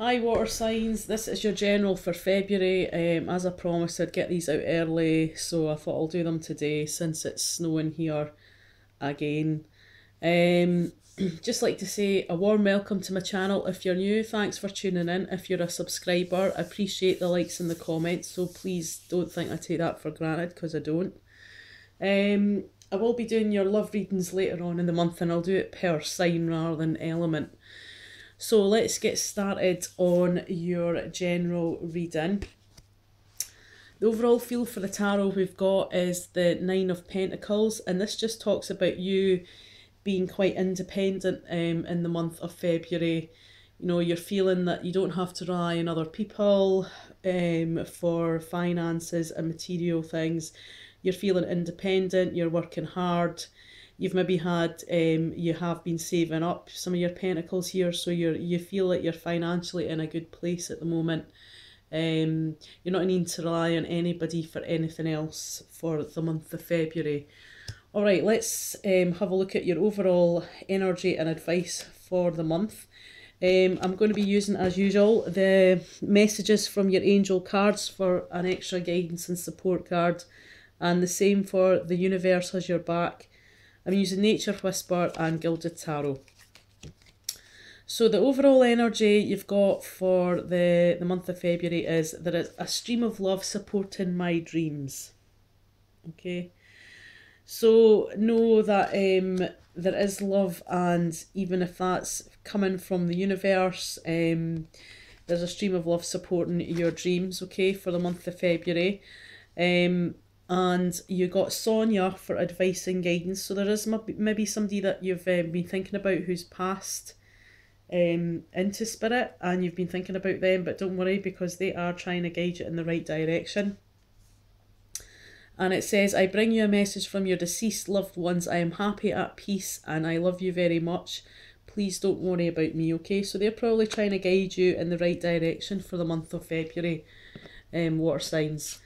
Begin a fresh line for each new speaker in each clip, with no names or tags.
Hi water signs, this is your general for February. As I promised I'd get these out early, so I thought I'll do them today since it's snowing here again. Um, just like to say a warm welcome to my channel if you're new. Thanks for tuning in. If you're a subscriber, I appreciate the likes and the comments, so please don't think I take that for granted, because I don't. I will be doing your love readings later on in the month, and I'll do it per sign rather than element. So let's get started on your general reading. The overall feel for the tarot we've got is the Nine of Pentacles, and this just talks about you being quite independent in the month of February. You know, you're feeling that you don't have to rely on other people for finances and material things. You're feeling independent, you're working hard. You've maybe had, you have been saving up some of your pentacles here, so you feel like you're financially in a good place at the moment. You're not needing to rely on anybody for anything else for the month of February. All right, let's have a look at your overall energy and advice for the month. I'm going to be using, as usual, the messages from your angel cards for an extra guidance and support card, and the same for the universe has your back. I'm using Nature Whisper and Gilded Tarot. So the overall energy you've got for the month of February is there is a stream of love supporting my dreams. Okay. So know that there is love, and even if that's coming from the universe, there's a stream of love supporting your dreams, okay, for the month of February. And you got Sonia for advice and guidance. So there is maybe somebody that you've been thinking about who's passed into spirit, and you've been thinking about them, but don't worry, because they are trying to guide you in the right direction. And it says, I bring you a message from your deceased loved ones. I am happy, at peace, and I love you very much. Please don't worry about me, okay? So they're probably trying to guide you in the right direction for the month of February, water signs.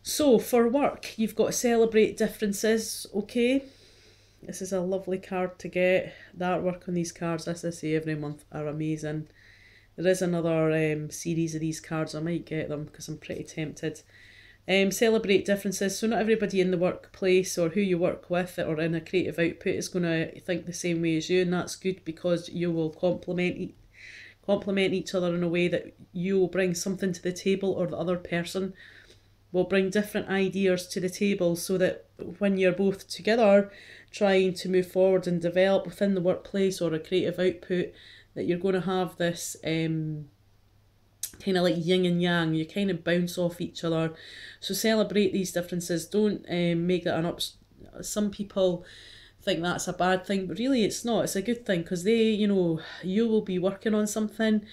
So for work, you've got celebrate differences, okay? This is a lovely card to get. The artwork on these cards, as I say every month, are amazing. There is another series of these cards. I might get them because I'm pretty tempted. Celebrate differences. So not everybody in the workplace or who you work with or in a creative output is going to think the same way as you, and that's good, because you will complement each other in a way that you will bring something to the table, or the other person will bring different ideas to the table, so that when you're both together trying to move forward and develop within the workplace or a creative output, that you're going to have this kind of like yin and yang. You kind of bounce off each other. So celebrate these differences. Don't make that an some people think that's a bad thing, but really it's not. It's a good thing, because they, you know, you will be working on something.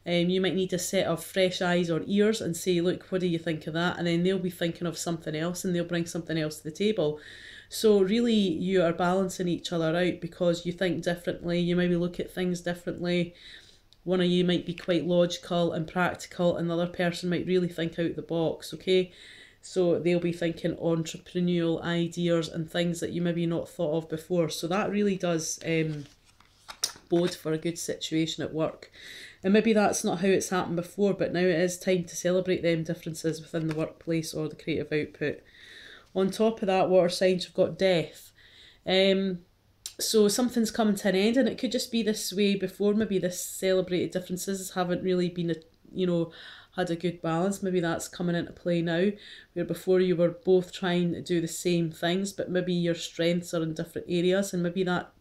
You might need a set of fresh eyes or ears and say, look, what do you think of that? And then they'll be thinking of something else, and they'll bring something else to the table. So really you are balancing each other out, because you think differently. You maybe look at things differently. One of you might be quite logical and practical, and the other person might really think out the box, okay? So they'll be thinking entrepreneurial ideas and things that you maybe not thought of before. So that really does bode for a good situation at work. And maybe that's not how it's happened before, but now it is time to celebrate them differences within the workplace or the creative output. On top of that, water signs, you've got death. So something's coming to an end, and it could just be this way before. Maybe this celebrated differences haven't really been, you know, had a good balance. Maybe that's coming into play now, where before you were both trying to do the same things, but maybe your strengths are in different areas, and maybe that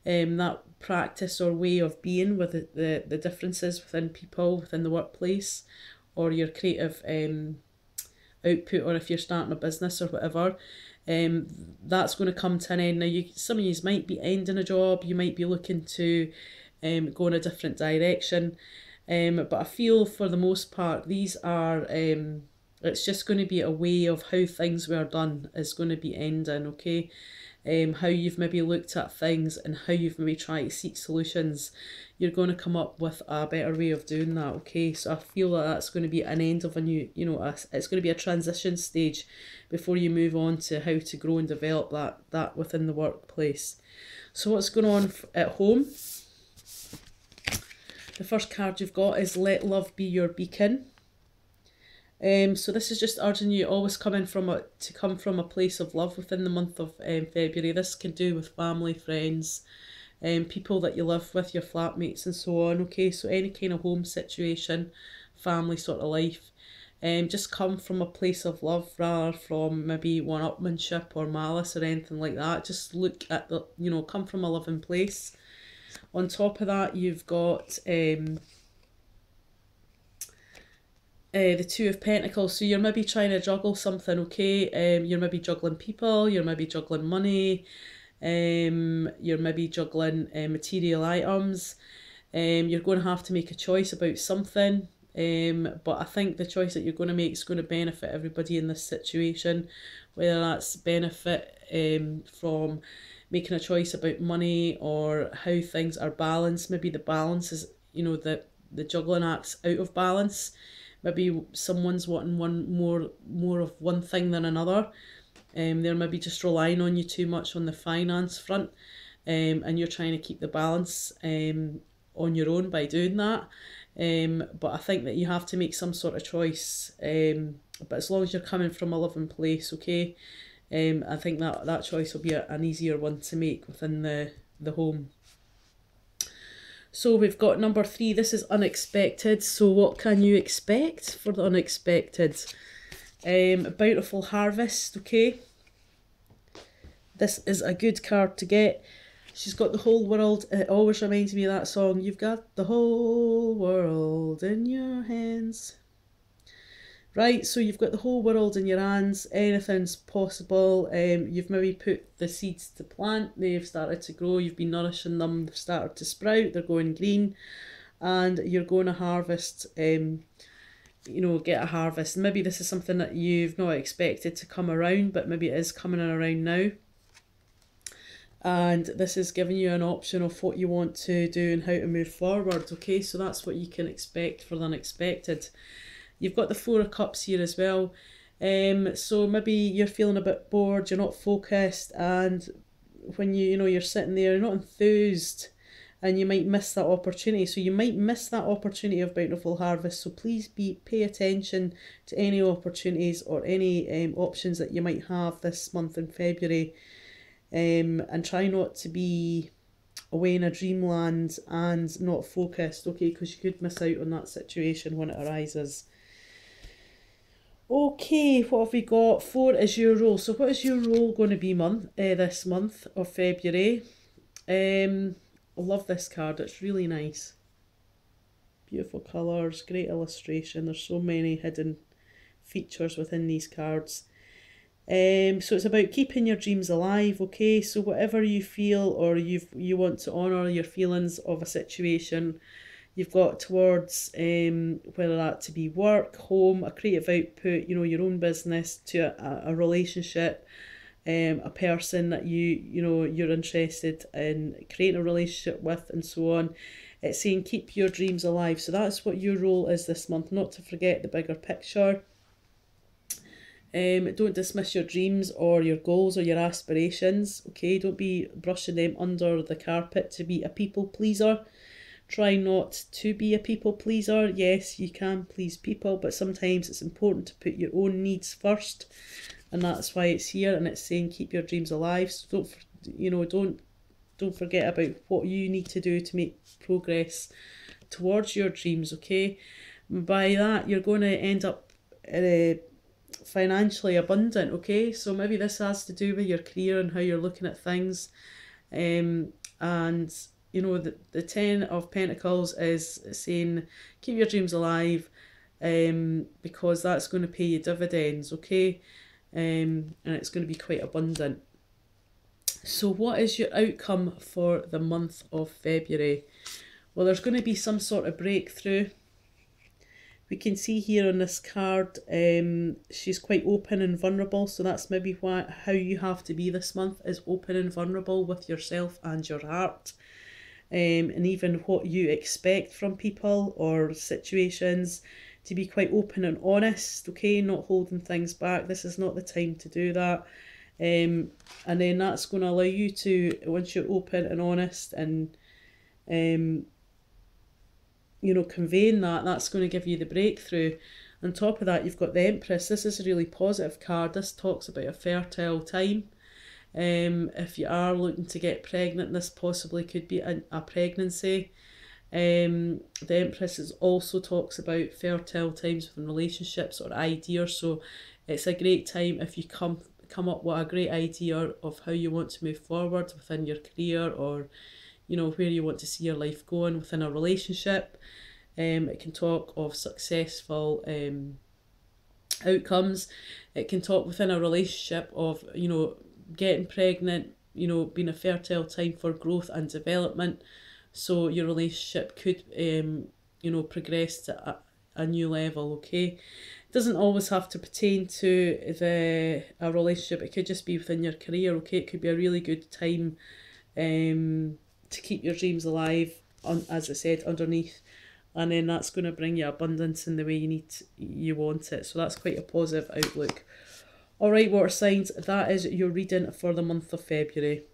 that practice or way of being with the differences within people, within the workplace, or your creative output, or if you're starting a business or whatever, that's going to come to an end. Now, some of you might be ending a job, you might be looking to go in a different direction, but I feel for the most part these are, it's just going to be a way of how things were done is going to be ending, okay? How you've maybe looked at things and how you've maybe tried to seek solutions, you're going to come up with a better way of doing that, okay? So I feel that that's going to be an end of a new, you know, it's going to be a transition stage before you move on to how to grow and develop that within the workplace. So what's going on at home? The first card you've got is Let Love Be Your Beacon. So this is just urging you always come from a place of love within the month of February. This can do with family, friends, people that you live with, your flatmates and so on. Okay, so any kind of home situation, family sort of life. Just come from a place of love rather from maybe one-upmanship or malice or anything like that. Just look at the, come from a loving place. On top of that, you've got the Two of Pentacles. So you're maybe trying to juggle something, okay? You're maybe juggling people, you're maybe juggling money, you're maybe juggling material items. You're going to have to make a choice about something. But I think the choice that you're going to make is going to benefit everybody in this situation, whether that's benefit from making a choice about money or how things are balanced. Maybe the balance is, the juggling act's out of balance. Maybe someone's wanting more of one thing than another. They're maybe just relying on you too much on the finance front, and you're trying to keep the balance on your own by doing that. But I think that you have to make some sort of choice. But as long as you're coming from a loving place, okay, I think that choice will be an easier one to make within the home. So we've got number 3. This is unexpected. So what can you expect for the unexpected? A bountiful harvest, okay. This is a good card to get. She's got the whole world. It always reminds me of that song. You've got the whole world in your hands. Right, so you've got the whole world in your hands. Anything's possible. You've maybe put the seeds to plant. They've started to grow. You've been nourishing them. They've started to sprout. They're going green. And you're going to harvest, get a harvest. Maybe this is something that you've not expected to come around, but maybe it is coming around now. And this is giving you an option of what you want to do and how to move forward, okay? So that's what you can expect for the unexpected. You've got the 4 of Cups here as well. So maybe you're feeling a bit bored, you're not focused, and when you're sitting there, you're not enthused, and you might miss that opportunity. So you might miss that opportunity of bountiful harvest. So please pay attention to any opportunities or any options that you might have this month in February. And try not to be away in a dreamland and not focused, okay, because you could miss out on that situation when it arises. Okay, what have we got? 4 is your role. So what is your role going to be this month of February? I love this card. It's really nice. Beautiful colours, great illustration. There's so many hidden features within these cards. So it's about keeping your dreams alive, okay? So whatever you feel or you want to honour your feelings of a situation you've got towards, whether that to be work, home, a creative output, your own business, to a relationship, a person that you're interested in creating a relationship with, and so on. It's saying keep your dreams alive. So that's what your role is this month, not to forget the bigger picture. Don't dismiss your dreams or your goals or your aspirations, okay? Don't be brushing them under the carpet to be a people pleaser. Try not to be a people pleaser. Yes, you can please people, but sometimes it's important to put your own needs first, and that's why it's here. And it's saying keep your dreams alive. So don't forget about what you need to do to make progress towards your dreams, okay? By that, you're going to end up financially abundant, okay? So maybe this has to do with your career and how you're looking at things. And the 10 of Pentacles is saying keep your dreams alive, because that's going to pay you dividends, okay? And it's going to be quite abundant. So what is your outcome for the month of February? Well, there's going to be some sort of breakthrough. We can see here on this card, she's quite open and vulnerable. So that's maybe how you have to be this month, is open and vulnerable with yourself and your heart. And even what you expect from people or situations, to be quite open and honest, okay, not holding things back. This is not the time to do that. And then that's going to allow you to, once you're open and honest and you know, conveying that, that's going to give you the breakthrough. On top of that, you've got the Empress. This is a really positive card. This talks about a fertile time. If you are looking to get pregnant, this possibly could be a pregnancy. The Empress is also talks about fertile times within relationships or ideas. So it's a great time if you come up with a great idea of how you want to move forward within your career, or you know, where you want to see your life going within a relationship. It can talk of successful outcomes. It can talk within a relationship of, you know, getting pregnant, you know, being a fertile time for growth and development. So your relationship could, you know, progress to a new level, okay? It doesn't always have to pertain to a relationship. It could just be within your career, okay? It could be a really good time to keep your dreams alive, as I said, underneath. And then that's going to bring you abundance in the way you want it. So that's quite a positive outlook. All right, water signs, that is your reading for the month of February.